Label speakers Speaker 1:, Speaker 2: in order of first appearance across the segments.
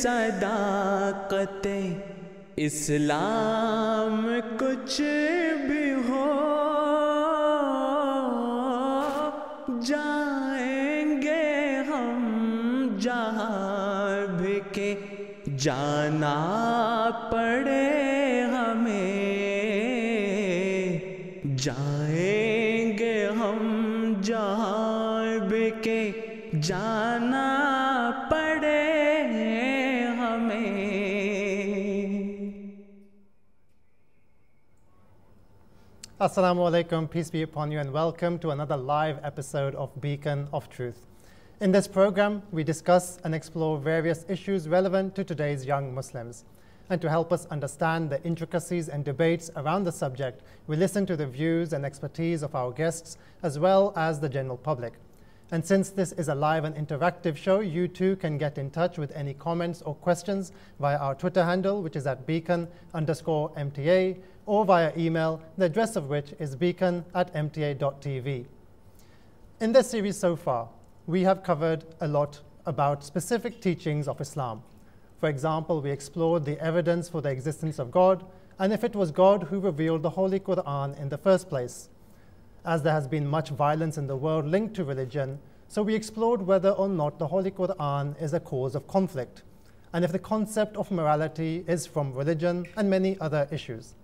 Speaker 1: सदाकते इस्लाम कुछ भी हो जाएंगे हम जहाँ भी के जाना पड़े हमें जाएंगे हम जहाँ भी के जाना पड़े हमें.
Speaker 2: Assalamu alaikum, peace be upon you, and welcome to another live episode of Beacon of Truth. In this program, we discuss and explore various issues relevant to today's young Muslims. And to help us understand the intricacies and debates around the subject, we listen to the views and expertise of our guests as well as the general public. And since this is a live and interactive show, you too can get in touch with any comments or questions via our Twitter handle, which is at beacon_MTA, or via email, the address of which is beacon@mta.tv. In this series so far, we have covered a lot about specific teachings of Islam. For example, we explored the evidence for the existence of God, and if it was God who revealed the Holy Quran in the first place. As there has been much violence in the world linked to religion, so we explored whether or not the Holy Quran is a cause of conflict, and if the concept of morality is from religion, and many other issues.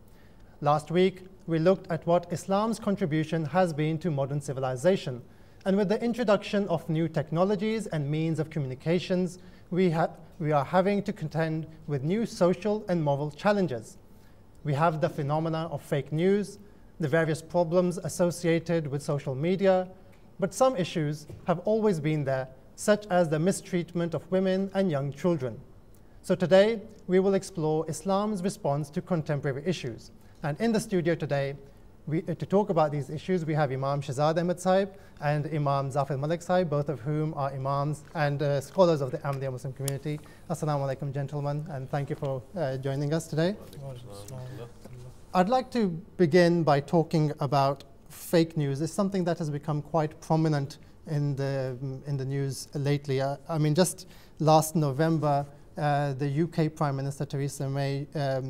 Speaker 2: Last week, we looked at what Islam's contribution has been to modern civilization, and with the introduction of new technologies and means of communications, we are having to contend with new social and moral challenges. We have the phenomena of fake news, the various problems associated with social media, but some issues have always been there, such as the mistreatment of women and young children. So today, we will explore Islam's response to contemporary issues. And in the studio today, to talk about these issues, we have Imam Shahzad Ahmed Sahib and Imam Zafir Malik Sahib, both of whom are Imams and scholars of the Ahmadiyya Muslim community. Assalamu alaikum, gentlemen, and thank you for joining us today. I'd like to begin by talking about fake news. It's something that has become quite prominent in the news lately. I mean, just last November, the UK Prime Minister Theresa May,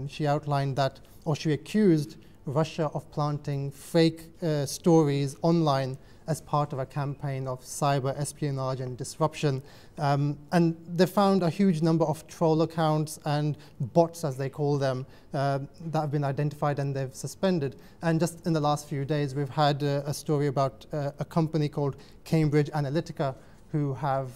Speaker 2: she outlined that, or she accused Russia of planting fake stories online as part of a campaign of cyber espionage and disruption. And they found a huge number of troll accounts and bots, as they call them, that have been identified and they've suspended. And just in the last few days, we've had a story about a company called Cambridge Analytica, who have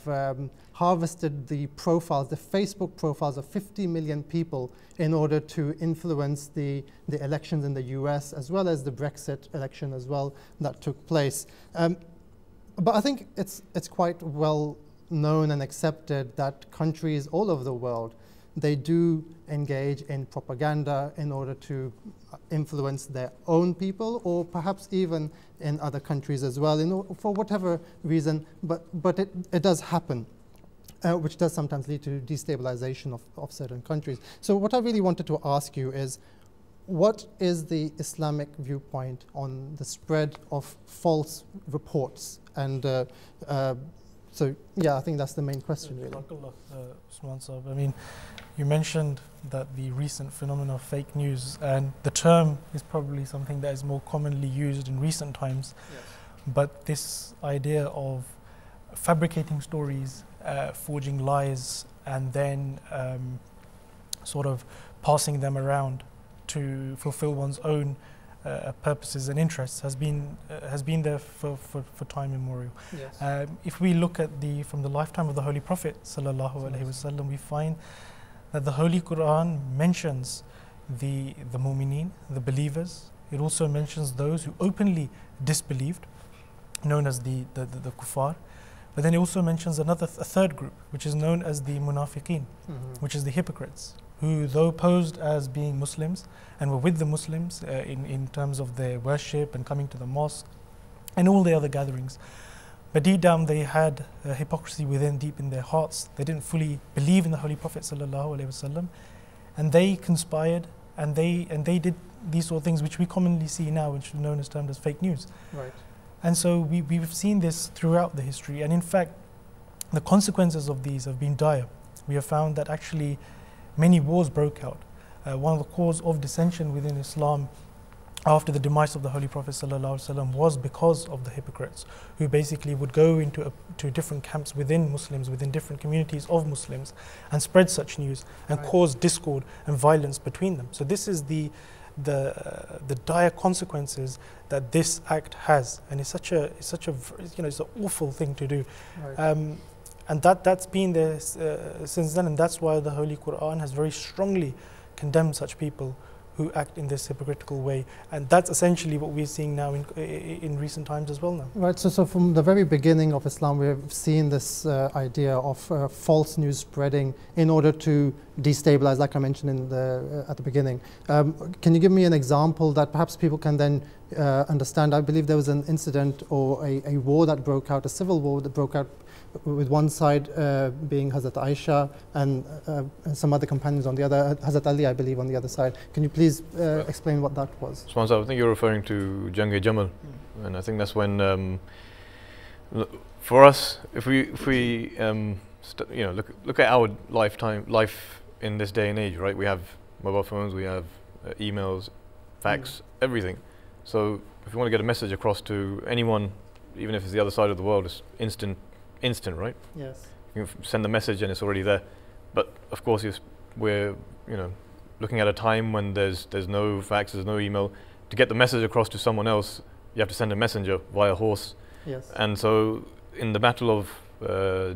Speaker 2: harvested the profiles, the Facebook profiles of 50 million people in order to influence the elections in the US, as well as the Brexit election as well that took place. But I think it's quite well known and accepted that countries all over the world, they do engage in propaganda in order to influence their own people, or perhaps even in other countries as well, for whatever reason, but it does happen, which does sometimes lead to destabilization of certain countries. So what I really wanted to ask you is, what is the Islamic viewpoint on the spread of false reports? And so, yeah, I think that's the main question, really.
Speaker 3: I mean, you mentioned that the recent phenomenon of fake news, and the term is probably something that is more commonly used in recent times. Yes. But this idea of fabricating stories, forging lies, and then sort of passing them around to fulfill one's own purposes and interests has been there for time immemorial. Yes. If we look at from the lifetime of the Holy Prophet sallallahu alaihi wasallam, we find that the Holy Quran mentions the mu'mineen, the believers. It also mentions those who openly disbelieved, known as the kuffar. But then it also mentions a third group, which is known as the munafiqeen, which is the hypocrites, who, though posed as being Muslims and were with the Muslims in terms of their worship and coming to the mosque and all the other gatherings, but deep down they had hypocrisy within, deep in their hearts. They didn't fully believe in the Holy Prophet sallallahu alaihi wasallam, and they conspired and they did these sort of things which we commonly see now, which is known as termed as fake news.
Speaker 2: Right.
Speaker 3: And so we've seen this throughout the history, and in fact the consequences of these have been dire. we have found that actually many wars broke out. One of the cause of dissension within Islam after the demise of the Holy Prophet ﷺ was because of the hypocrites, who basically would go into to different camps within Muslims, within different communities of Muslims, and spread such news and cause discord and violence between them. So this is the dire consequences that this act has, and it's such a it's an awful thing to do. And that's been there since then, and that's why the Holy Quran has very strongly condemned such people who act in this hypocritical way, and that's essentially what we're seeing now in recent times as well now.
Speaker 2: Right, so from the very beginning of Islam, we've seen this idea of false news spreading in order to destabilize, like I mentioned at the beginning. Can you give me an example that perhaps people can then understand? I believe there was an incident or a war that broke out, a civil war that broke out, with one side being Hazrat Aisha and some other companions on the other, Hazrat Ali, I believe, on the other side. Can you please explain what that was?
Speaker 4: I think you're referring to Jang-e-Jamal, and I think that's when, for us, if we look at our life in this day and age, right? We have mobile phones, we have emails, fax, everything. So if you want to get a message across to anyone, even if it's the other side of the world, it's instant, right?
Speaker 2: Yes.
Speaker 4: You can send the message and it's already there. But of course, we're looking at a time when there's no fax, there's no email. To get the message across to someone else, you have to send a messenger via horse.
Speaker 2: Yes.
Speaker 4: And so, in the Battle of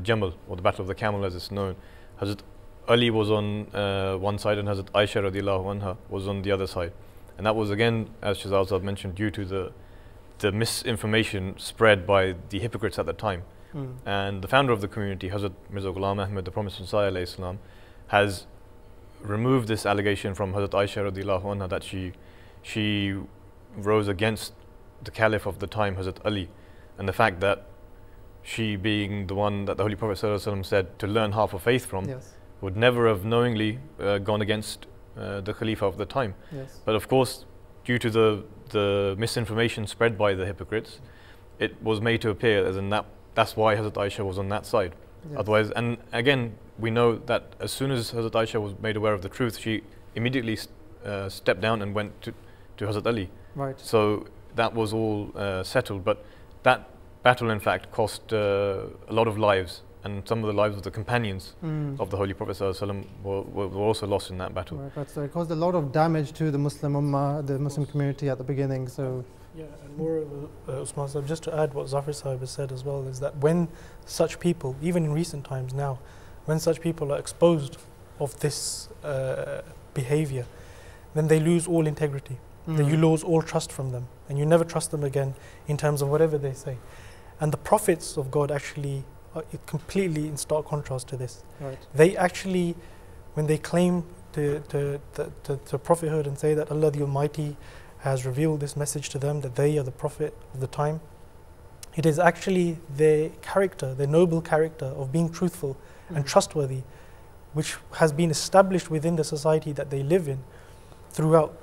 Speaker 4: Jamal, or the Battle of the Camel, as it's known, Hazrat Ali was on one side and Hazrat Aisha radiallahu anha was on the other side. And that was again, as Shahzad mentioned, due to the misinformation spread by the hypocrites at the time. And the founder of the community, Hazrat Mirza Ghulam Ahmad, the Promised Messiah alayhi salam, has removed this allegation from Hazrat Aisha radiallahu anha that she rose against the Caliph of the time, Hazrat Ali, and the fact that she, being the one that the Holy Prophet ﷺ said to learn half of faith from, would never have knowingly gone against the Khalifa of the time. But of course, due to the misinformation spread by the hypocrites, it was made to appear as in that's why Hazrat Aisha was on that side. Otherwise, and again, we know that as soon as Hazrat Aisha was made aware of the truth, she immediately stepped down and went to Hazrat Ali.
Speaker 2: Right.
Speaker 4: So that was all settled. But that battle, in fact, cost a lot of lives, and some of the lives of the companions of the Holy Prophet ﷺ were also lost in that battle.
Speaker 2: Right. So it caused a lot of damage to the Muslim Ummah, the Muslim community at the beginning. So.
Speaker 3: Yeah, and moreover, Usman Sahib, just to add what Zafar Sahib has said as well, is that when such people, even in recent times now, when such people are exposed of this behavior, then they lose all integrity. You lose all trust from them, and you never trust them again in terms of whatever they say. And the prophets of God actually are completely in stark contrast to this.
Speaker 2: Right.
Speaker 3: They actually, when they claim to prophethood and say that Allah the Almighty has revealed this message to them, that they are the prophet of the time, it is actually their character, their noble character of being truthful and trustworthy, which has been established within the society that they live in throughout.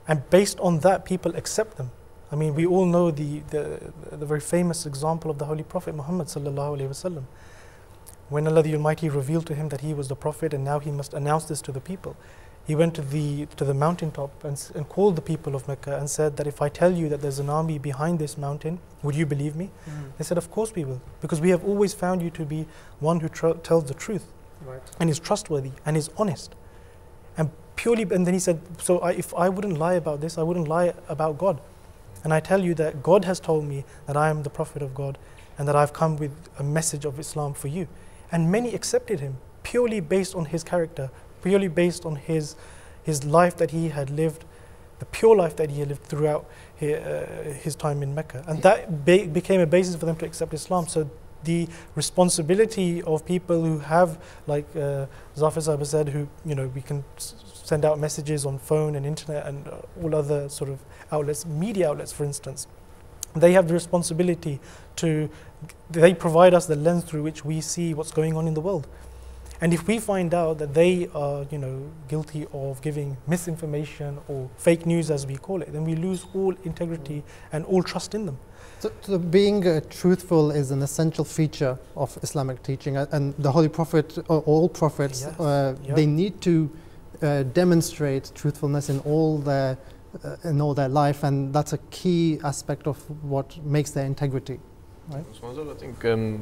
Speaker 3: And based on that, people accept them. I mean, we all know the very famous example of the Holy Prophet Muhammad sallallahu alaihi wasallam. When Allah the Almighty revealed to him that he was the prophet and now he must announce this to the people, he went to the mountaintop and called the people of Mecca and said that if I tell you that there's an army behind this mountain, would you believe me? They said, of course we will, because we have always found you to be one who tells the truth, and is trustworthy and is honest. And then he said, so if I wouldn't lie about this, I wouldn't lie about God. And I tell you that God has told me that I am the prophet of God and that I've come with a message of Islam for you. And many accepted him purely based on his character, purely based on his life that he had lived, the pure life that he had lived throughout his time in Mecca. And that became a basis for them to accept Islam. So the responsibility of people who have, like Zafar Sahib said, who, we can send out messages on phone and internet and all other sort of outlets, media outlets for instance, they have the responsibility they provide us the lens through which we see what's going on in the world. And if we find out that they are, guilty of giving misinformation or fake news, as we call it, then we lose all integrity and all trust in them.
Speaker 2: So being truthful is an essential feature of Islamic teaching, and the Holy Prophet, or all prophets, they need to demonstrate truthfulness in all their life, and that's a key aspect of what makes their integrity. Right?
Speaker 4: I think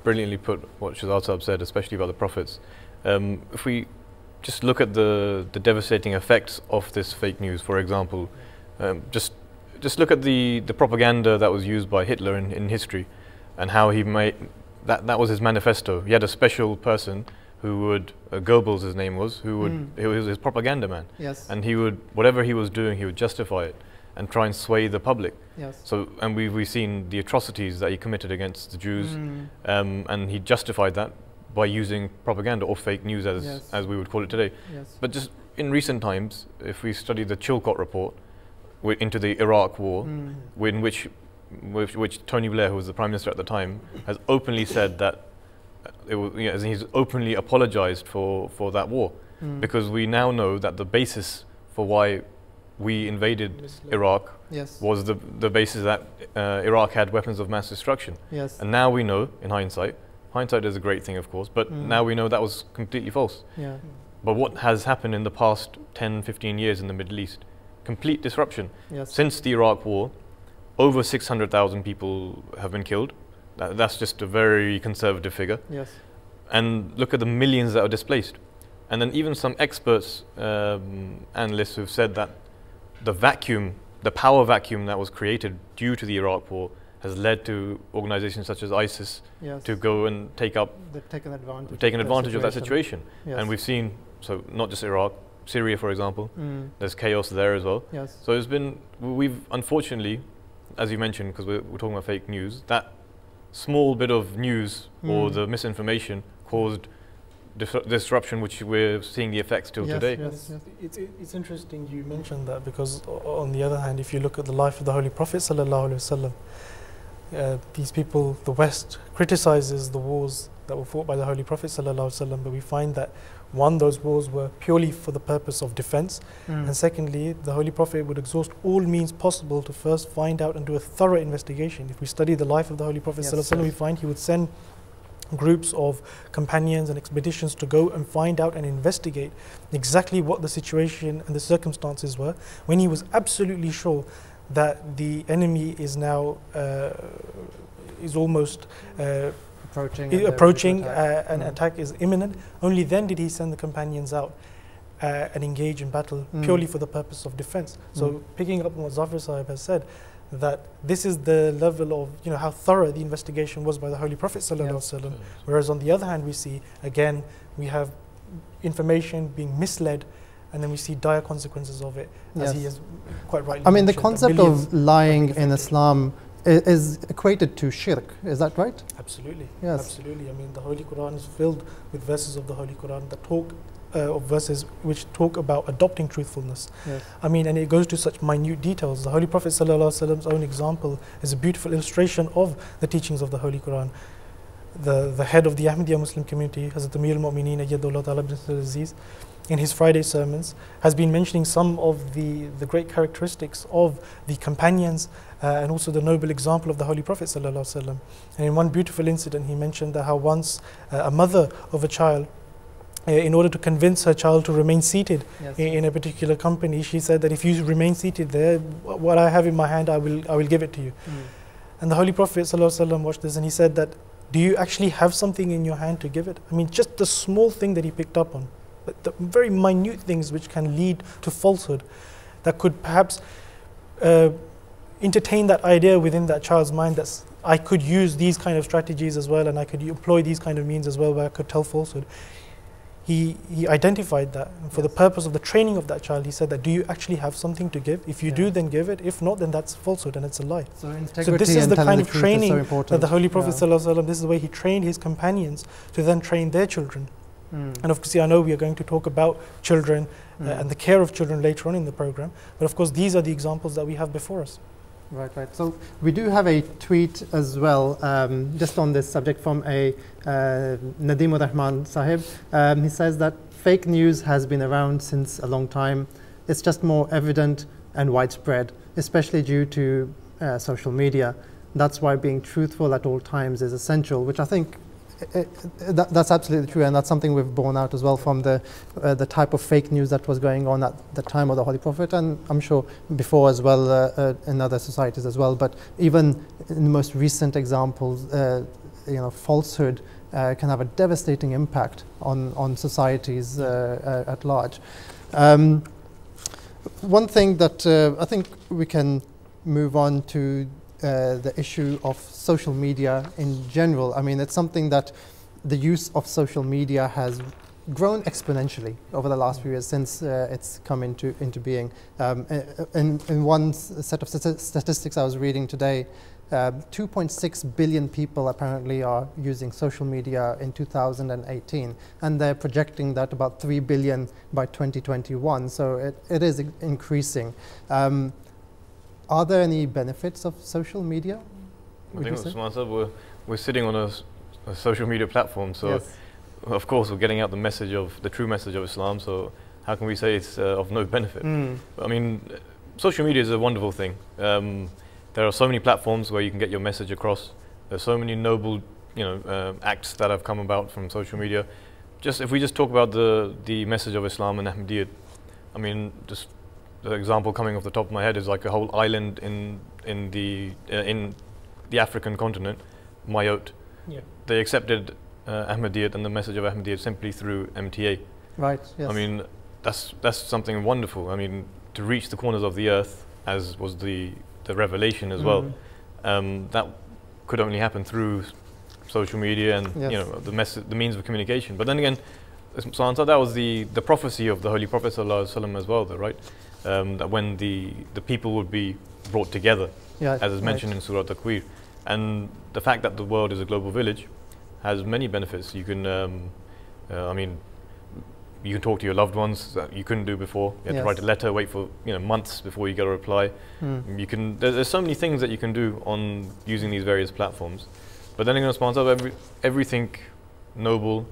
Speaker 4: brilliantly put what Shazad Sahab said, especially about the prophets. If we just look at the devastating effects of this fake news, for example, just look at the propaganda that was used by Hitler in history, and how he made that was his manifesto. He had a special person who would, Goebbels his name was, he was his propaganda man.
Speaker 2: Yes.
Speaker 4: And he would, whatever he was doing, he would justify it and try and sway the public.
Speaker 2: Yes.
Speaker 4: So, and we've seen the atrocities that he committed against the Jews, and he justified that by using propaganda or fake news, as we would call it today.
Speaker 2: Yes.
Speaker 4: But just in recent times, if we study the Chilcot report into the Iraq war, in which Tony Blair, who was the Prime Minister at the time, has openly said that he's openly apologized for that war, because we now know that the basis for why we invaded Iraq was the basis that Iraq had weapons of mass destruction.
Speaker 2: Yes.
Speaker 4: And now we know, in hindsight is a great thing, of course, but now we know that was completely false.
Speaker 2: Yeah.
Speaker 4: But what has happened in the past 10, 15 years in the Middle East? Complete disruption.
Speaker 2: Yes.
Speaker 4: Since the Iraq war, over 600,000 people have been killed. That's just a very conservative figure.
Speaker 2: Yes.
Speaker 4: And look at the millions that are displaced. And then even some experts, analysts, who've said that the power vacuum that was created due to the Iraq war has led to organizations such as ISIS to go and taken advantage of that situation.
Speaker 2: Yes.
Speaker 4: And we've seen, so not just Iraq, Syria, for example, there's chaos there as well.
Speaker 2: Yes.
Speaker 4: So we've unfortunately, as you mentioned, because we're talking about fake news, that small bit of news or the misinformation caused disruption, which we're seeing the effects till today.
Speaker 2: Yes, yes.
Speaker 3: It's interesting you mentioned that, because on the other hand, if you look at the life of the Holy Prophet sallallahu alaihi wasallam, these people, the West, criticizes the wars that were fought by the Holy Prophet sallallahu alaihi wasallam, but we find that one, those wars were purely for the purpose of defense, and secondly, the Holy Prophet would exhaust all means possible to first find out and do a thorough investigation. If we study the life of the Holy Prophet sallallahu alaihi wasallam, we find he would send groups of companions and expeditions to go and find out and investigate exactly what the situation and the circumstances were, when he was absolutely sure that the enemy is now is almost approaching, an attack is imminent. Only then did he send the companions out and engage in battle purely for the purpose of defense. So picking up on what Zafir Sahib has said, that this is the level of how thorough the investigation was by the Holy Prophet sallallahu alaihi wasallam. Whereas on the other hand, we see again we have information being misled, and then we see dire consequences of it, as he has quite rightly
Speaker 2: I mean, the
Speaker 3: mentioned,
Speaker 2: concept of lying in Islam is equated to shirk. Is that right?
Speaker 3: Absolutely.
Speaker 2: Yes.
Speaker 3: Absolutely. I mean, the Holy Quran is filled with verses of the Holy Quran that talk of verses which talk about adopting truthfulness.
Speaker 2: Yes.
Speaker 3: I mean, and it goes to such minute details. The Holy Prophet ﷺ's own example is a beautiful illustration of the teachings of the Holy Quran. The head of the Ahmadiyya Muslim community, Hazrat Amir al-Mu'mineen Ayyadullah Ta'ala bin Aziz, in his Friday sermons, has been mentioning some of the great characteristics of the companions and also the noble example of the Holy Prophet ﷺ. And in one beautiful incident, he mentioned that how once a mother of a child, in order to convince her child to remain seated in a particular company, she said that if you remain seated there, what I have in my hand, I will give it to you. And the Holy Prophet ﷺ watched this, and he said that, do you actually have something in your hand to give it? I mean, just the small thing that he picked up on, but the very minute things which can lead to falsehood, that could perhaps entertain that idea within that child's mind that I could use these kind of strategies as well, and I could employ these kind of means as well, where I could tell falsehood. He identified that, and for the purpose of the training of that child, he said that, do you actually have something to give? If you do, then give it. If not, then that's falsehood and it's a lie.
Speaker 2: So
Speaker 3: this is the kind of training
Speaker 2: that
Speaker 3: the Holy Prophet ﷺ, this is the way he trained his companions to then train their children. And of course, I know we are going to talk about children and the care of children later on in the program, but of course these are the examples that we have before us.
Speaker 2: Right, right. So we do have a tweet as well, just on this subject from a Nadeem Rahman Sahib. He says that fake news has been around since a long time. It's just more evident and widespread, especially due to social media. That's why being truthful at all times is essential, which I think that's absolutely true, and that's something we've borne out as well from the type of fake news that was going on at the time of the Holy Prophet, and I'm sure before as well in other societies as well. But even in the most recent examples, falsehood can have a devastating impact on societies at large. One thing that I think we can move on to the issue of social media in general. I mean, it's something that the use of social media has grown exponentially over the last few years since it's come into being. In one set of statistics I was reading today, 2.6 billion people apparently are using social media in 2018, and they're projecting that about 3 billion by 2021, so it is increasing. Are there any benefits of social media?
Speaker 4: I think Usman said we're sitting on a social media platform, so
Speaker 2: yes.
Speaker 4: Of course we're getting out the true message of Islam, so how can we say it's of no benefit? I mean, social media is a wonderful thing. There are so many platforms where you can get your message across. There's so many noble acts that have come about from social media. If we just talk about the message of Islam and Ahmadiyyat, I mean, just the example coming off the top of my head is like a whole island in the African continent, Mayotte.
Speaker 3: Yeah.
Speaker 4: They accepted Ahmadiyyat and the message of Ahmadiyyat simply through MTA.
Speaker 2: Right. Yes.
Speaker 4: I mean, that's something wonderful. I mean, to reach the corners of the earth, as was the revelation as well, that could only happen through social media and
Speaker 2: yes.
Speaker 4: the means of communication. But then again, so that was the prophecy of the Holy Prophet ﷺ as well, though, right? That when the people would be brought together, as is mentioned in Surah Takwir. And the fact that the world is a global village has many benefits. You can, I mean, you can talk to your loved ones that you couldn't do before. You had to write a letter, wait for months before you get a reply. You can. There's so many things that you can do on using these various platforms. But then again, everything noble,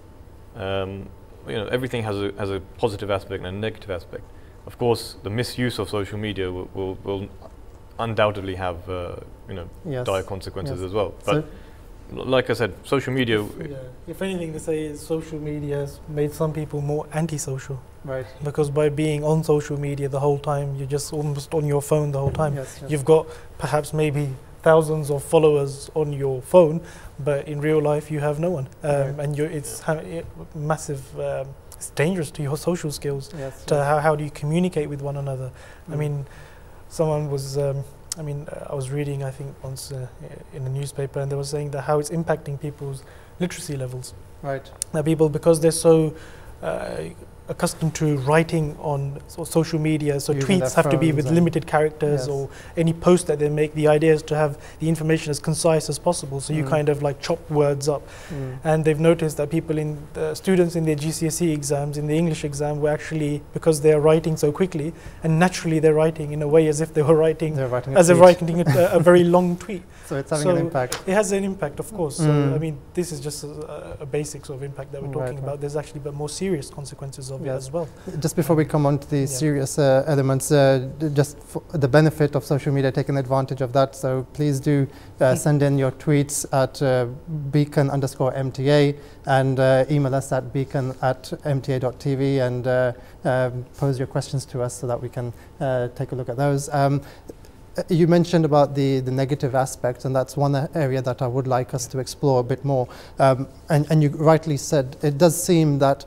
Speaker 4: everything has a positive aspect and a negative aspect. Of course, the misuse of social media will undoubtedly have dire consequences as well. But like I said, social media.
Speaker 3: If anything to say is social media has made some people more antisocial.
Speaker 2: Right.
Speaker 3: Because by being on social media the whole time, you're just almost on your phone the whole time.
Speaker 2: Yes, yes.
Speaker 3: You've got perhaps maybe thousands of followers on your phone, but in real life you have no one. And it's massive. It's dangerous to your social skills.
Speaker 2: Yes,
Speaker 3: How do you communicate with one another? I mean, someone was. I was reading, I think, once in a newspaper, and they were saying that how it's impacting people's literacy levels.
Speaker 2: Right.
Speaker 3: That people, because they're so accustomed to writing on social media, so
Speaker 2: using
Speaker 3: tweets have to be with limited characters, or any post that they make, the idea is to have the information as concise as possible, so you kind of like chop words up. And they've noticed that people students in their GCSE exams, in the English exam, were actually, because they're writing so quickly, and naturally they're writing in a way as if they were writing a very long tweet.
Speaker 2: So it's having an impact.
Speaker 3: It has an impact, of course. So, I mean, this is just a basic sort of impact that we're talking about. There's actually more serious consequences of it as well.
Speaker 2: Just before we come on to the serious elements, just for the benefit of social media, taking advantage of that. So please do send in your tweets at beacon_MTA and email us at beacon@mta.tv and pose your questions to us so that we can take a look at those. You mentioned about the negative aspects, and that's one area that I would like us to explore a bit more. And you rightly said, it does seem that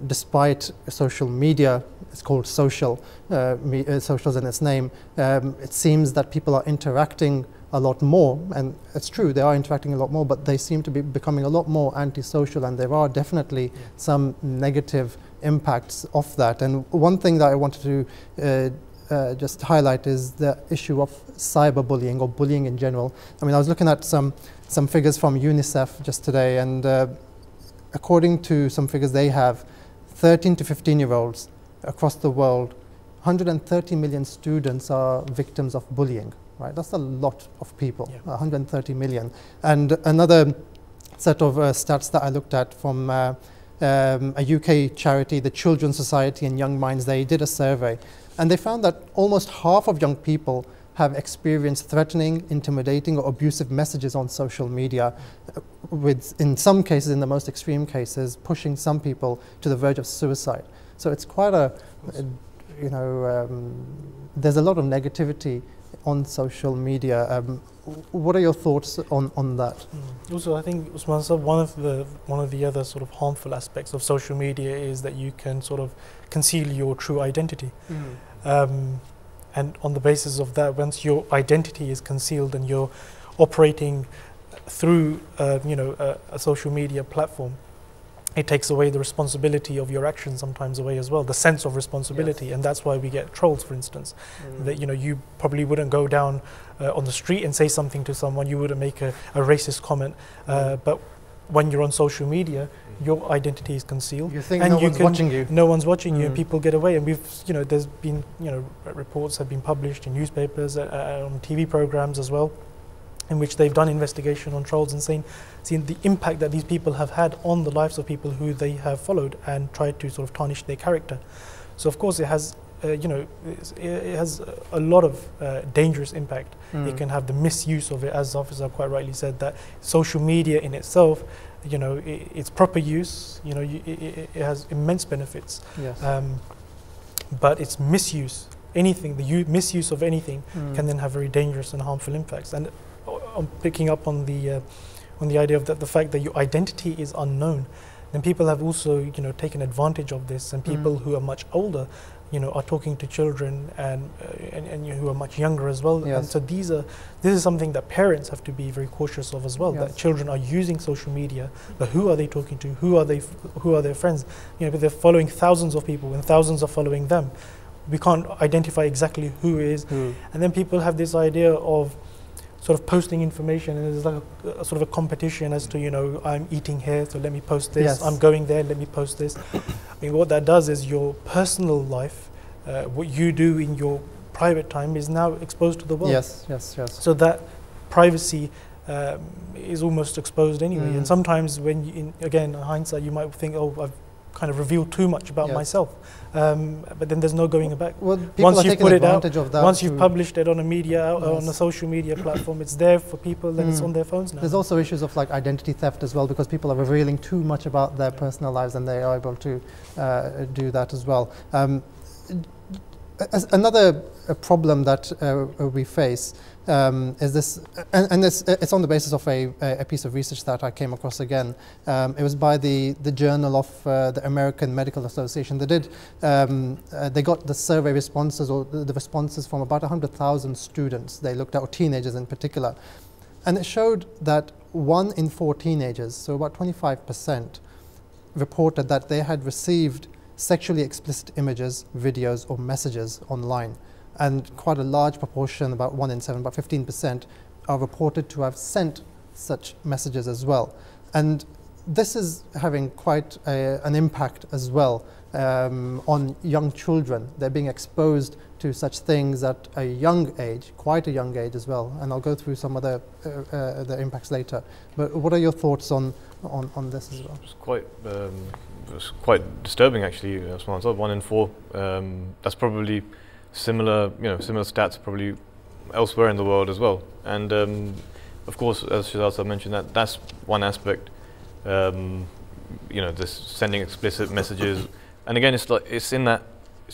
Speaker 2: despite social media, it's called socials in its name, it seems that people are interacting a lot more, and it's true, they are interacting a lot more, but they seem to be becoming a lot more antisocial, and there are definitely some negative impacts of that. And one thing that I wanted to just highlight is the issue of cyberbullying, or bullying in general. I mean, I was looking at some figures from UNICEF just today, and according to some figures they have, 13 to 15-year-olds across the world, 130 million students are victims of bullying. right? That's a lot of people,
Speaker 3: Yeah.
Speaker 2: 130 million. And another set of stats that I looked at from a UK charity, the Children's Society and Young Minds, they did a survey, and they found that almost half of young people have experienced threatening, intimidating, or abusive messages on social media, with, in some cases, in the most extreme cases, pushing some people to the verge of suicide. So it's quite there's a lot of negativity on social media. What are your thoughts on that?
Speaker 3: Also, I think, Usman said, one of the other sort of harmful aspects of social media is that you can sort of conceal your true identity. And on the basis of that, once your identity is concealed and you're operating through a social media platform, it takes away the responsibility of your actions sometimes away as well, the sense of responsibility. Yes. And that's why we get trolls, for instance. That you probably wouldn't go down on the street and say something to someone, you wouldn't make a racist comment, but when you're on social media, your identity is concealed.
Speaker 2: You think no one's watching you.
Speaker 3: No one's watching you, and people get away. And there's been, reports have been published in newspapers, on TV programs as well, in which they've done investigation on trolls and seen the impact that these people have had on the lives of people who they have followed and tried to sort of tarnish their character. So of course it has, it has a lot of dangerous impact. It can have the misuse of it, as Officer quite rightly said, that social media in itself, its proper use, it has immense benefits.
Speaker 2: Yes.
Speaker 3: But its misuse, the misuse of anything can then have very dangerous and harmful impacts. And I'm picking up on the idea of the fact that your identity is unknown, then people have also taken advantage of this, and people who are much older are talking to children and who are much younger as well.
Speaker 2: Yes.
Speaker 3: And so this is something that parents have to be very cautious of as well.
Speaker 2: Yes.
Speaker 3: That children are using social media, but who are they talking to? Who are their friends? But they're following thousands of people, and thousands are following them. We can't identify exactly who is, and then people have this idea of sort of posting information, and there's like a sort of a competition as to, I'm eating here, so let me post this.
Speaker 2: Yes.
Speaker 3: I'm going there, let me post this. I mean, what that does is your personal life, what you do in your private time, is now exposed to the world.
Speaker 2: Yes.
Speaker 3: So that privacy is almost exposed anyway. And sometimes when, again, in hindsight, you might think, oh, I've kind of revealed too much about myself. But then there's no going back.
Speaker 2: Well,
Speaker 3: once you've put it out,
Speaker 2: of that,
Speaker 3: once you've published it on on a social media platform, it's there for people, then it's on their phones now.
Speaker 2: There's also issues of like identity theft as well, because people are revealing too much about their personal lives, and they are able to do that as well. Another problem that we face is this, and it's on the basis of a piece of research that I came across again. It was by the Journal of the American Medical Association. They got the survey responses, or the responses from about 100,000 students they looked at, or teenagers in particular. And it showed that 1 in 4 teenagers, so about 25%, reported that they had received sexually explicit images, videos, or messages online. And quite a large proportion, about 1 in 7, about 15%, are reported to have sent such messages as well. And this is having quite an impact as well on young children. They're being exposed to such things at a young age, quite a young age as well. And I'll go through some other the impacts later. But what are your thoughts on this as well?
Speaker 4: It's quite disturbing, actually. 1 in 4. That's probably similar stats probably elsewhere in the world as well. And of course, as Shazad mentioned, that's one aspect. This sending explicit messages, and again,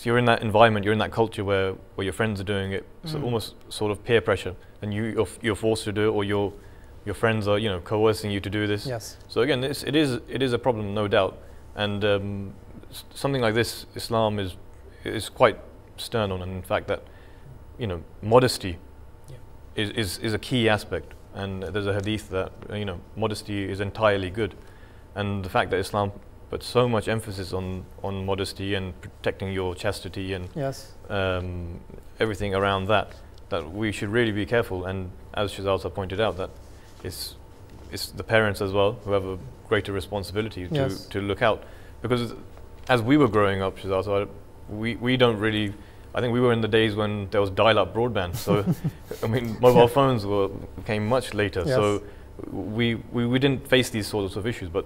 Speaker 4: you're in that environment, you're in that culture where your friends are doing it. So almost sort of peer pressure, and you're forced to do it, or your friends are coercing you to do this.
Speaker 2: Yes.
Speaker 4: So again, it is a problem, no doubt. And something like this, Islam is quite stern on, and in fact that modesty is a key aspect. And there's a hadith that modesty is entirely good, and the fact that Islam puts so much emphasis on modesty and protecting your chastity and everything around that we should really be careful. And as Shazad pointed out, that it's the parents as well who have a greater responsibility to look out, because as we were growing up, Shazad, we don't really I think we were in the days when there was dial-up broadband. So, I mean, mobile phones came much later.
Speaker 2: Yes.
Speaker 4: So we didn't face these sorts of issues, but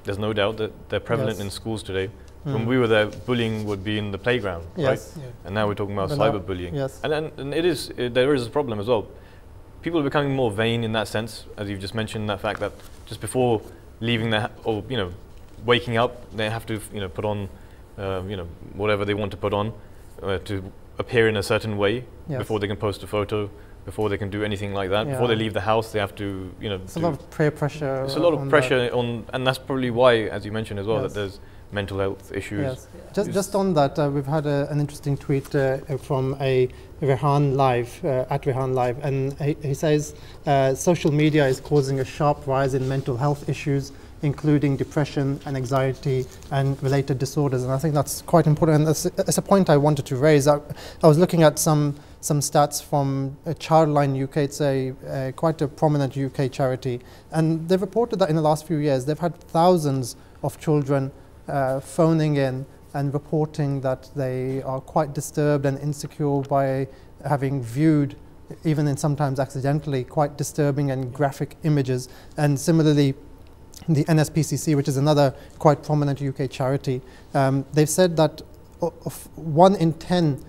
Speaker 4: there's no doubt that they're prevalent in schools today. When we were there, bullying would be in the playground, right?
Speaker 2: Yeah.
Speaker 4: And now we're talking about
Speaker 2: But now-
Speaker 4: cyberbullying.
Speaker 2: yes.
Speaker 4: And there is a problem as well. People are becoming more vain in that sense, as you've just mentioned, that fact that just before leaving or waking up, they have to put on whatever they want to put on to appear in a certain way before they can post a photo, before they can do anything like that. Before they leave the house, they have to
Speaker 2: It's a lot of peer pressure.
Speaker 4: It's a lot of pressure on, and that's probably why, as you mentioned as well, that there's mental health issues.
Speaker 2: Yes. Just on that, we've had an interesting tweet from a Rehan Live, at Rehan Live, and he says social media is causing a sharp rise in mental health issues, including depression and anxiety and related disorders. And I think that's quite important. And it's a point I wanted to raise. I was looking at some stats from Childline UK. It's quite a prominent UK charity, and they've reported that in the last few years they've had thousands of children phoning in and reporting that they are quite disturbed and insecure by having viewed, even in sometimes accidentally, quite disturbing and graphic images. And similarly, the NSPCC, which is another quite prominent UK charity, they've said that of 1 in 10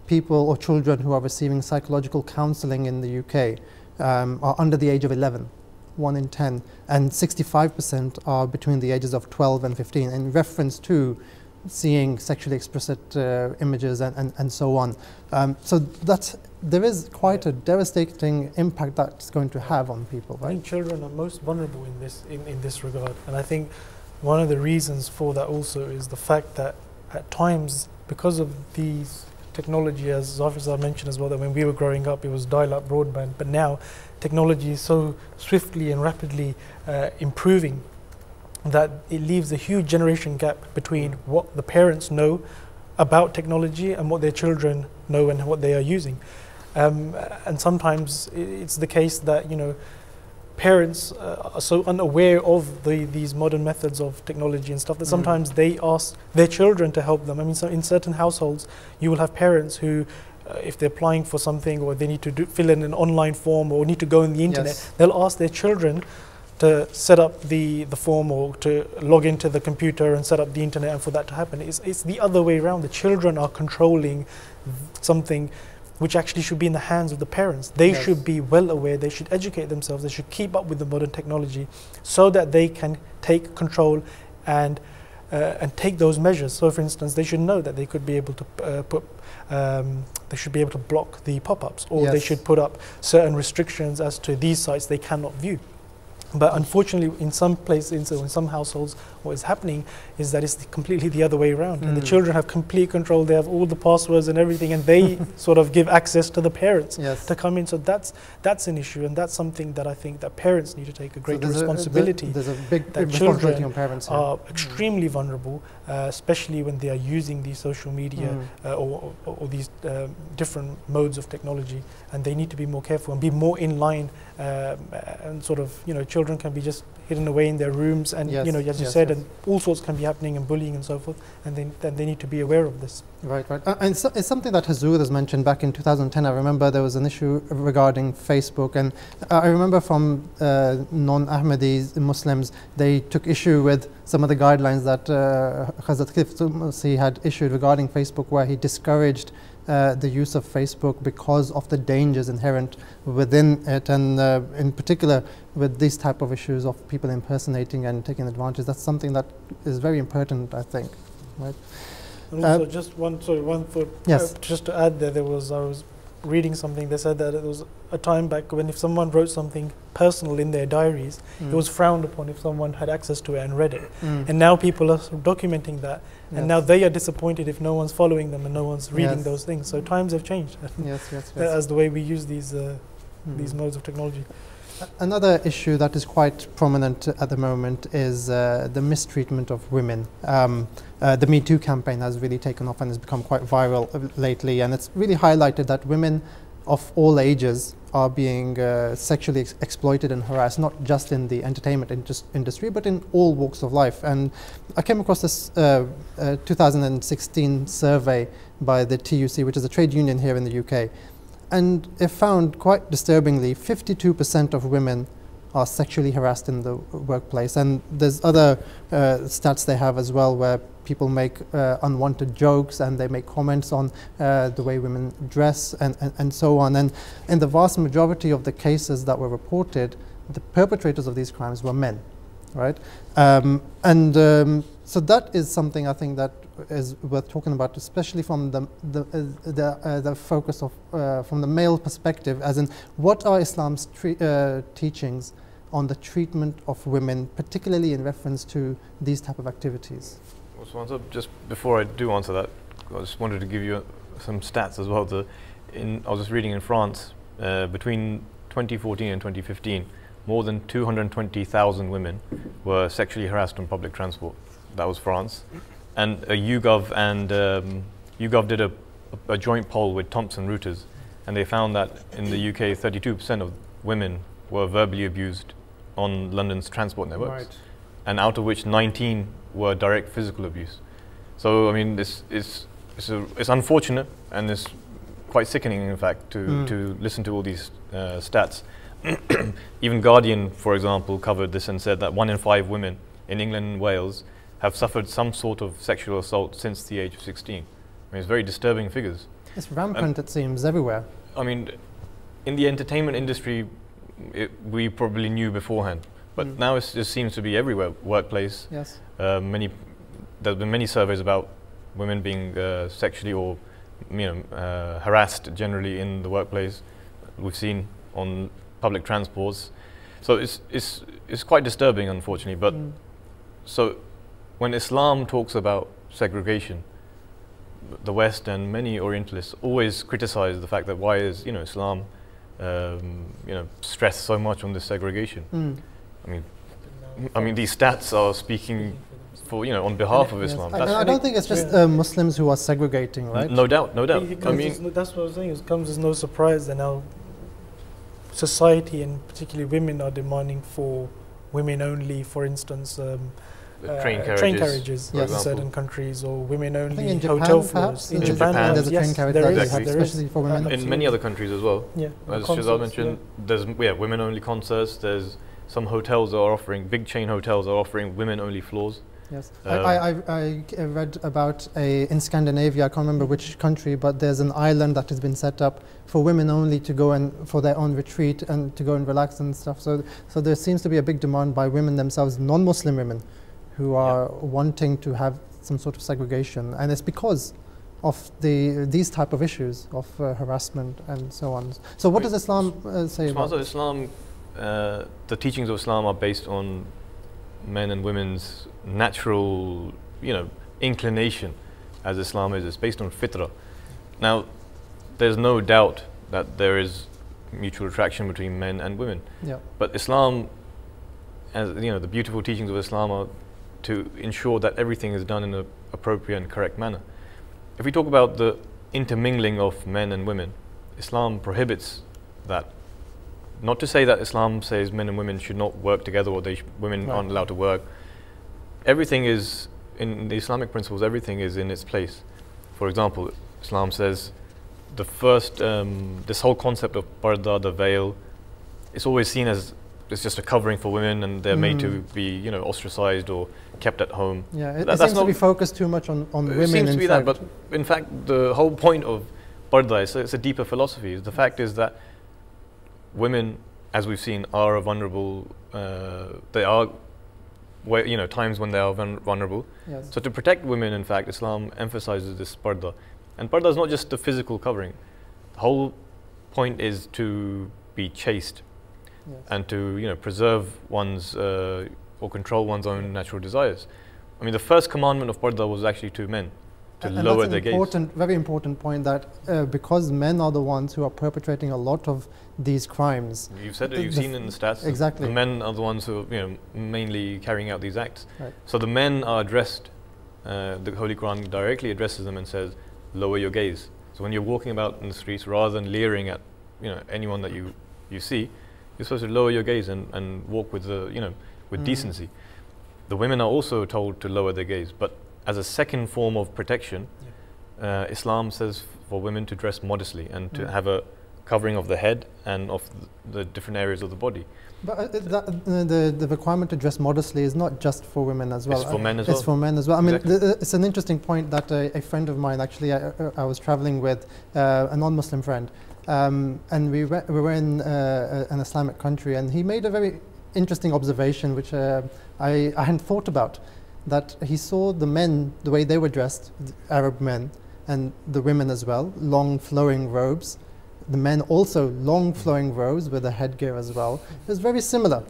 Speaker 2: people or children who are receiving psychological counselling in the UK are under the age of 11. 1 in 10, and 65% are between the ages of 12 and 15, in reference to seeing sexually explicit images and so on. So there is quite a devastating impact that's going to have on people, right?
Speaker 3: I think children are most vulnerable in this regard, and I think one of the reasons for that also is the fact that at times, because of these technology, as Zafir mentioned as well, that when we were growing up it was dial-up broadband, but now technology is so swiftly and rapidly improving that it leaves a huge generation gap between what the parents know about technology and what their children know and what they are using. And sometimes it's the case that parents are so unaware of these modern methods of technology and stuff that sometimes they ask their children to help them. I mean, so in certain households you will have parents who if they're applying for something or they need to fill in an online form or need to go on the internet, they'll ask their children to set up the form or to log into the computer and set up the internet, and for that to happen. It's the other way around. The children are controlling something which actually should be in the hands of the parents. They should be well aware, they should educate themselves, they should keep up with the modern technology so that they can take control and take those measures. So for instance, they should know that they could be able to they should be able to block the pop-ups, or they should put up certain restrictions as to these sites they cannot view. But unfortunately, in some places, in some households, what is happening is that it's completely the other way around. And the children have complete control. They have all the passwords and everything, and they sort of give access to the parents to come in. So that's an issue, and that's something that I think that parents need to take a greater responsibility.
Speaker 2: There's a big
Speaker 3: that
Speaker 2: responsibility on parents here.
Speaker 3: are extremely vulnerable, especially when they are using these social media or these different modes of technology, and they need to be more careful and be more in line. And sort of, children can be just hidden away in their rooms, and as you said, and all sorts can be happening, and bullying and so forth, and then they need to be aware of this.
Speaker 2: Right. And so it's something that Hazur has mentioned back in 2010. I remember there was an issue regarding Facebook, and I remember from non-Ahmadis, Muslims, they took issue with some of the guidelines that Hazrat Khif had issued regarding Facebook, where he discouraged the use of Facebook because of the dangers inherent within it, and in particular with these type of issues of people impersonating and taking advantage. That's something that is very important, I think. Right.
Speaker 3: And also, just just to add there, I was reading something. They said that it was a time back when if someone wrote something personal in their diaries, it was frowned upon if someone had access to it and read it. And now people are documenting that, and now they are disappointed if no one's following them and no one's reading those things. So times have changed as the way we use these modes of technology.
Speaker 2: Another issue that is quite prominent at the moment is the mistreatment of women. The Me Too campaign has really taken off and has become quite viral lately, and it's really highlighted that women of all ages are being sexually exploited and harassed, not just in the entertainment industry, but in all walks of life. And I came across this 2016 survey by the TUC, which is a trade union here in the UK. And it found, quite disturbingly, 52% of women are sexually harassed in the workplace. And there's other stats they have as well, where people make unwanted jokes and they make comments on the way women dress and so on. And in the vast majority of the cases that were reported, the perpetrators of these crimes were men, right? So that is something I think that is worth talking about, especially from the focus of from the male perspective, as in what are Islam's teachings on the treatment of women, particularly in reference to these type of activities.
Speaker 4: So just before I do answer that, I just wanted to give you some stats as well. I was just reading in France, between 2014 and 2015, more than 220,000 women were sexually harassed on public transport. That was France. And YouGov did a joint poll with Thomson Reuters, and they found that in the UK, 32% of women were verbally abused on London's transport networks, right, and out of which 19 were direct physical abuse. So I mean, it's unfortunate, and it's quite sickening, in fact, to listen to all these stats. Even Guardian, for example, covered this and said that 1 in 5 women in England and Wales have suffered some sort of sexual assault since the age of 16. I mean, it's very disturbing figures.
Speaker 2: It's rampant, it seems, everywhere.
Speaker 4: I mean, in the entertainment industry, we probably knew beforehand, but now it just seems to be everywhere. Workplace.
Speaker 2: Yes.
Speaker 4: There's been many surveys about women being sexually or harassed generally in the workplace. We've seen on public transports. So it's quite disturbing, unfortunately. But so when Islam talks about segregation, the West and many Orientalists always criticize the fact that why is Islam stress so much on this segregation. I mean these stats are speaking for on behalf of Islam.
Speaker 2: I don't think it's just Muslims who are segregating, right?
Speaker 4: No doubt, no doubt.
Speaker 3: I mean, that's what I was saying. It comes as no surprise that now society and particularly women are demanding for women only, for instance,
Speaker 4: train carriages
Speaker 3: in certain countries, or women only
Speaker 2: in
Speaker 3: hotel
Speaker 2: Japan,
Speaker 3: floors.
Speaker 2: In Japan, there's a train carriage that they have, especially for women.
Speaker 4: In many other countries as well.
Speaker 3: Yeah,
Speaker 4: as Shazad mentioned, there's women only concerts. There's some hotels are offering, big chain hotels are offering women only floors.
Speaker 2: Yes, I read about in Scandinavia, I can't remember which country, but there's an island that has been set up for women only to go and for their own retreat and to go and relax and stuff. So there seems to be a big demand by women themselves, non-Muslim women, who are wanting to have some sort of segregation, and it's because of these type of issues of harassment and so on. So what does Islam say about this?
Speaker 4: Islam, the teachings of Islam are based on men and women's natural, inclination, as Islam is. It's based on fitrah. Now, there's no doubt that there is mutual attraction between men and women.
Speaker 2: Yeah.
Speaker 4: But Islam, as the beautiful teachings of Islam are to ensure that everything is done in an appropriate and correct manner. If we talk about the intermingling of men and women, Islam prohibits that. Not to say that Islam says men and women should not work together, or women aren't allowed to work. Everything is, in the Islamic principles, everything is in its place. For example, Islam says the first, this whole concept of parda, the veil, it's always seen as it's just a covering for women, and they're made to be, ostracized or kept at home.
Speaker 2: Yeah, it seems to be focused too much on women.
Speaker 4: It seems to be that, but in fact, the whole point of parda is it's a deeper philosophy. The fact is that women, as we've seen, are a vulnerable. They are, times when they are vulnerable.
Speaker 2: Yes.
Speaker 4: So to protect women, in fact, Islam emphasizes this parda, and parda is not just the physical covering. The whole point is to be chaste, and to preserve one's or control one's own natural desires. I mean, the first commandment of parda was actually to men, to lower their gaze.
Speaker 2: Very important point, that because men are the ones who are perpetrating a lot of these crimes.
Speaker 4: You've said it, you've seen in the stats.
Speaker 2: Exactly.
Speaker 4: The men are the ones who are mainly carrying out these acts.
Speaker 2: Right.
Speaker 4: So the men are addressed, the Holy Quran directly addresses them and says, lower your gaze. So when you're walking about in the streets, rather than leering at anyone that you see, you're supposed to lower your gaze and walk with with decency. The women are also told to lower their gaze, but as a second form of protection, Islam says for women to dress modestly and to have a covering of the head and of the different areas of the body.
Speaker 2: But the requirement to dress modestly is not just for women as well.
Speaker 4: It's for men as well.
Speaker 2: It's for men as well. I mean,
Speaker 4: Exactly.
Speaker 2: it's an interesting point that a friend of mine, actually, I was traveling with a non-Muslim friend, and we were in an Islamic country, and he made a very interesting observation, which I hadn't thought about, that he saw the men, the way they were dressed, the Arab men, and the women as well, long flowing robes. The men also long flowing robes with a headgear as well. It was very similar,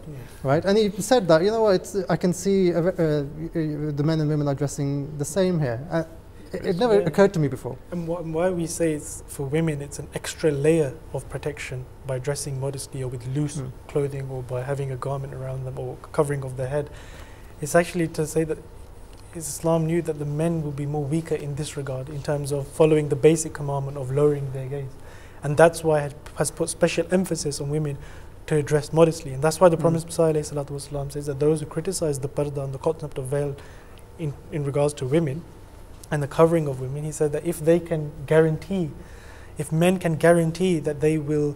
Speaker 2: right? And he said that, I can see the men and women are dressing the same here. It never occurred to me before.
Speaker 3: And why we say it's for women, it's an extra layer of protection by dressing modestly or with loose clothing or by having a garment around them or covering of their head. It's actually to say that Islam knew that the men will be more weaker in this regard in terms of following the basic commandment of lowering their gaze. And that's why it has put special emphasis on women to dress modestly. And that's why the Promised Messiah ﷺ says that those who criticize the parda and the concept of veil in regards to women and the covering of women, he said that if men can guarantee that they will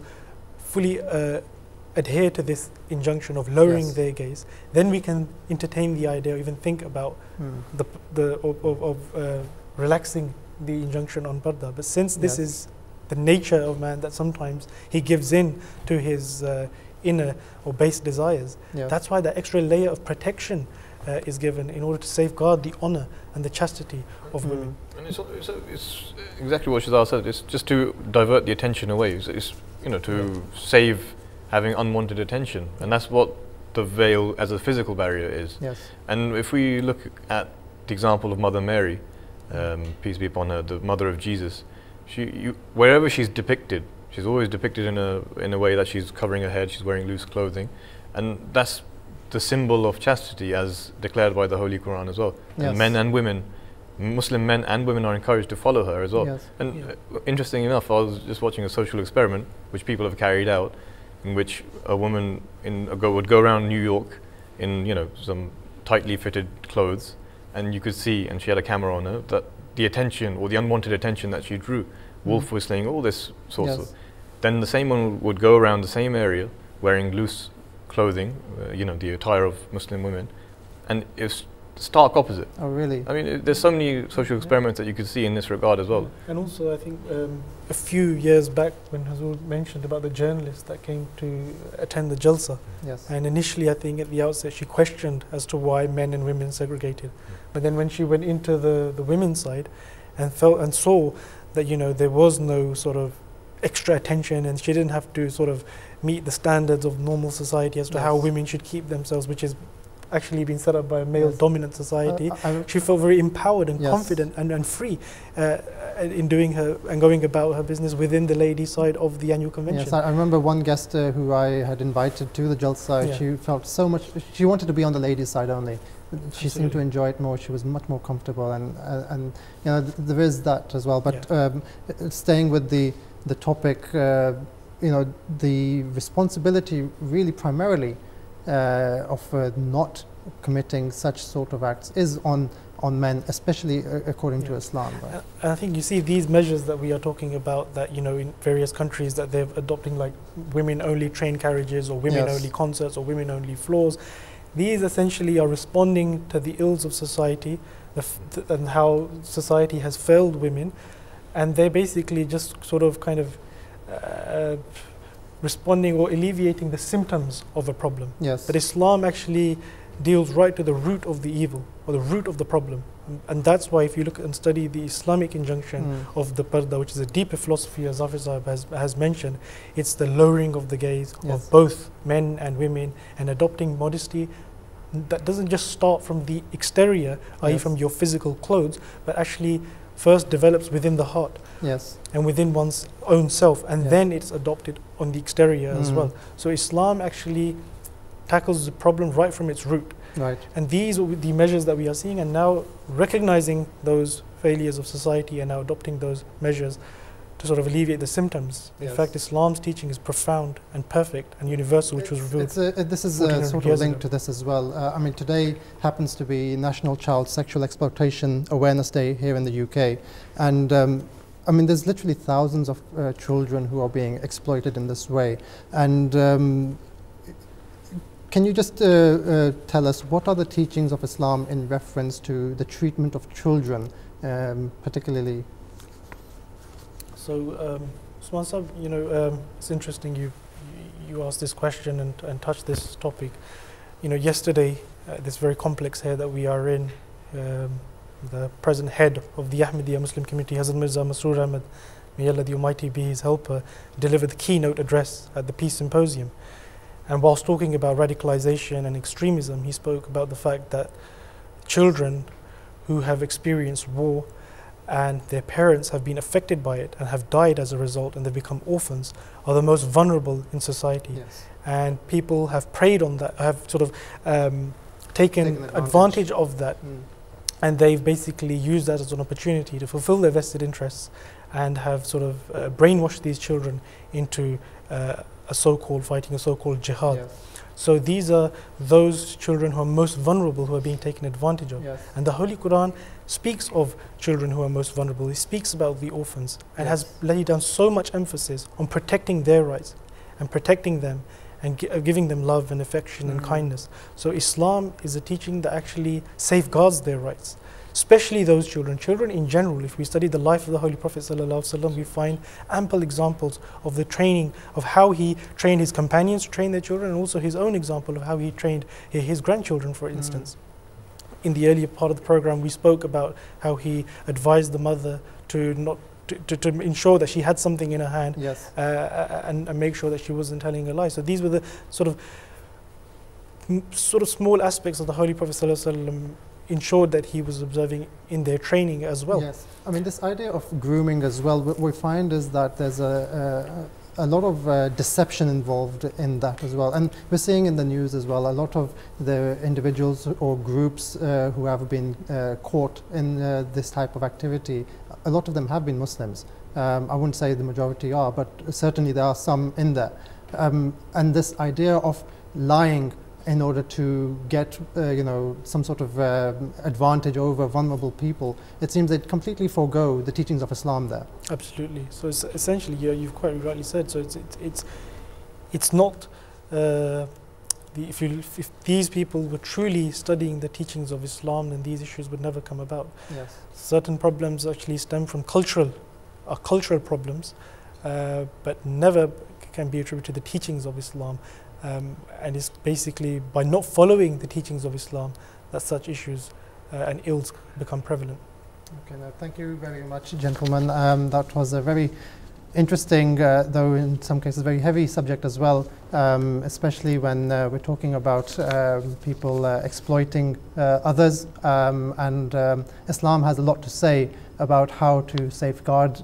Speaker 3: fully adhere to this injunction of lowering their gaze, then we can entertain the idea or even think about relaxing the injunction on parda. But since this is the nature of man, that sometimes he gives in to his inner or base desires, that's why the extra layer of protection is given in order to safeguard the honor and the chastity of women.
Speaker 4: And it's exactly what Shazar said. It's just to divert the attention away. It's to save having unwanted attention, and that's what the veil as a physical barrier is.
Speaker 2: Yes.
Speaker 4: And if we look at the example of Mother Mary, peace be upon her, the mother of Jesus, wherever she's depicted, she's always depicted in a way that she's covering her head, she's wearing loose clothing, and that's the symbol of chastity as declared by the Holy Quran as well.
Speaker 2: Yes.
Speaker 4: And men and women, Muslim men and women, are encouraged to follow her as well.
Speaker 2: Yes.
Speaker 4: And interesting enough, I was just watching a social experiment which people have carried out, in which a woman would go around New York in some tightly fitted clothes, and you could see, and she had a camera on her, that the attention or the unwanted attention that she drew, wolf whistling, all this sort of. Then the same one would go around the same area wearing loose clothing, the attire of Muslim women, and it's stark opposite.
Speaker 2: Oh, really?
Speaker 4: I mean, there's so many social experiments that you could see in this regard as well.
Speaker 3: And also, I think a few years back, when Hazul mentioned about the journalist that came to attend the Jalsa, and initially, I think at the outset, she questioned as to why men and women segregated. But then when she went into the women's side and saw that there was no sort of extra attention, and she didn't have to sort of meet the standards of normal society as to how women should keep themselves, which is actually been set up by a male-dominant society. She felt very empowered and confident and free in doing her and going about her business within the ladies' side of the annual convention.
Speaker 2: Yes, I remember one guest who I had invited to the Jalsa. She felt so much. She wanted to be on the ladies' side only. She seemed to enjoy it more. She was much more comfortable, and there is that as well. But staying with the topic, the responsibility really primarily of not committing such sort of acts is on men, especially according to Islam. Right?
Speaker 3: And I think you see these measures that we are talking about, that in various countries that they're adopting, like women-only train carriages or women-only concerts or women-only floors. These essentially are responding to the ills of society and how society has failed women, and they're basically just sort of kind of responding or alleviating the symptoms of a problem.
Speaker 2: Yes.
Speaker 3: But Islam actually deals right to the root of the evil or the root of the problem. And that's why if you look and study the Islamic injunction of the parda, which is a deeper philosophy, as Zafir Sahib has mentioned, it's the lowering of the gaze of both men and women, and adopting modesty that doesn't just start from the exterior, i.e. from your physical clothes, but actually first develops within the heart and within one's own self, and then it's adopted on the exterior as well. So Islam actually tackles the problem right from its root.
Speaker 2: Right.
Speaker 3: And these are the measures that we are seeing, and now recognizing those failures of society and now adopting those measures to sort of alleviate the symptoms. In fact, Islam's teaching is profound and perfect and universal, which was revealed.
Speaker 2: This is sort of linked to this as well. I mean, today happens to be National Child Sexual Exploitation Awareness Day here in the UK. And I mean, there's literally thousands of children who are being exploited in this way. And can you just tell us what are the teachings of Islam in reference to the treatment of children, particularly?
Speaker 3: So, Usman Sahib, you know, it's interesting you asked this question and touched this topic. You know, yesterday, this very complex here that we are in, the present head of the Ahmadiyya Muslim community, Hazrat Mirza Masroor Ahmad, may Allah the Almighty be his helper, delivered the keynote address at the Peace Symposium. And whilst talking about radicalization and extremism, he spoke about the fact that children who have experienced war and their parents have been affected by it and have died as a result and they've become orphans are the most vulnerable in society.
Speaker 2: Yes.
Speaker 3: And people have preyed on that, have sort of taken advantage of that. And they've basically used that as an opportunity to fulfill their vested interests and have sort of brainwashed these children into fighting a so-called jihad.
Speaker 2: Yes.
Speaker 3: So these are those children who are most vulnerable, who are being taken advantage of.
Speaker 2: Yes.
Speaker 3: And the Holy Quran speaks of children who are most vulnerable. It speaks about the orphans and has laid down so much emphasis on protecting their rights and protecting them and giving them love and affection and kindness. So Islam is a teaching that actually safeguards their rights, especially those children. Children in general, if we study the life of the Holy Prophet ﷺ, we find ample examples of the training, of how he trained his companions to train their children, and also his own example of how he trained his grandchildren, for instance. In the earlier part of the program, we spoke about how he advised the mother to ensure that she had something in her hand, and make sure that she wasn't telling a lie. So these were the sort of small aspects of the Holy Prophet ﷺ ensured that he was observing in their training as well.
Speaker 2: Yes, I mean, this idea of grooming as well, what we find is that there's a lot of deception involved in that as well. And we're seeing in the news as well, a lot of the individuals or groups who have been caught in this type of activity, a lot of them have been Muslims. I wouldn't say the majority are, but certainly there are some in there. And this idea of lying in order to get some sort of advantage over vulnerable people, it seems they completely forego the teachings of Islam there.
Speaker 3: Absolutely. So it's essentially, you've quite rightly said. So it's not if these people were truly studying the teachings of Islam, then these issues would never come about.
Speaker 2: Yes.
Speaker 3: Certain problems actually stem from cultural problems, but never can be attributed to the teachings of Islam. And it's basically by not following the teachings of Islam that such issues and ills become prevalent.
Speaker 2: Okay, now thank you very much, gentlemen. That was a very interesting, though in some cases very heavy subject as well, especially when we're talking about people exploiting others. And Islam has a lot to say about how to safeguard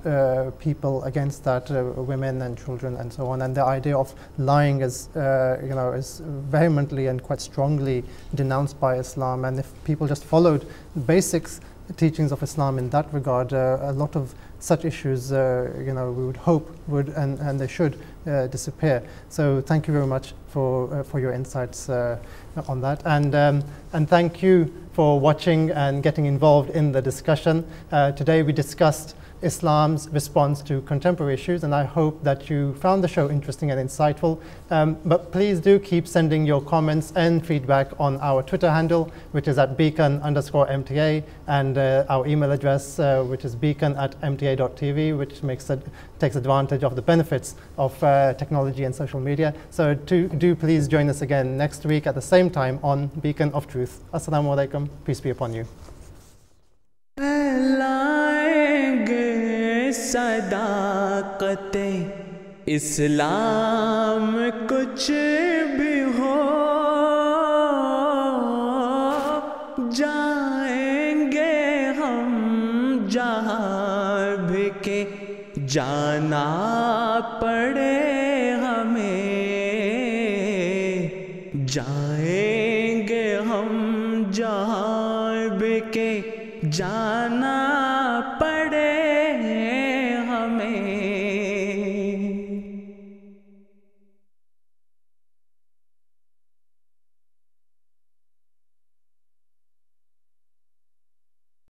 Speaker 2: people against that, women and children and so on. And the idea of lying is, is vehemently and quite strongly denounced by Islam. And if people just followed the basics teachings of Islam in that regard, a lot of such issues, we would hope would and they should disappear. So thank you very much for your insights on that, and thank you for watching and getting involved in the discussion. Today we discussed Islam's response to contemporary issues, and I hope that you found the show interesting and insightful. But please do keep sending your comments and feedback on our Twitter handle, which is at beacon_MTA, and our email address, which is beacon@mta.tv, which takes advantage of the benefits of technology and social media. So do please join us again next week at the same time on Beacon of Truth. Assalamu alaikum, peace be upon you.
Speaker 1: सदाक़ते इस्लाम कुछ भी हो जाएंगे हम जहाँ भी के जाना पड़े हमें जाएंगे हम जहाँ भी के जाना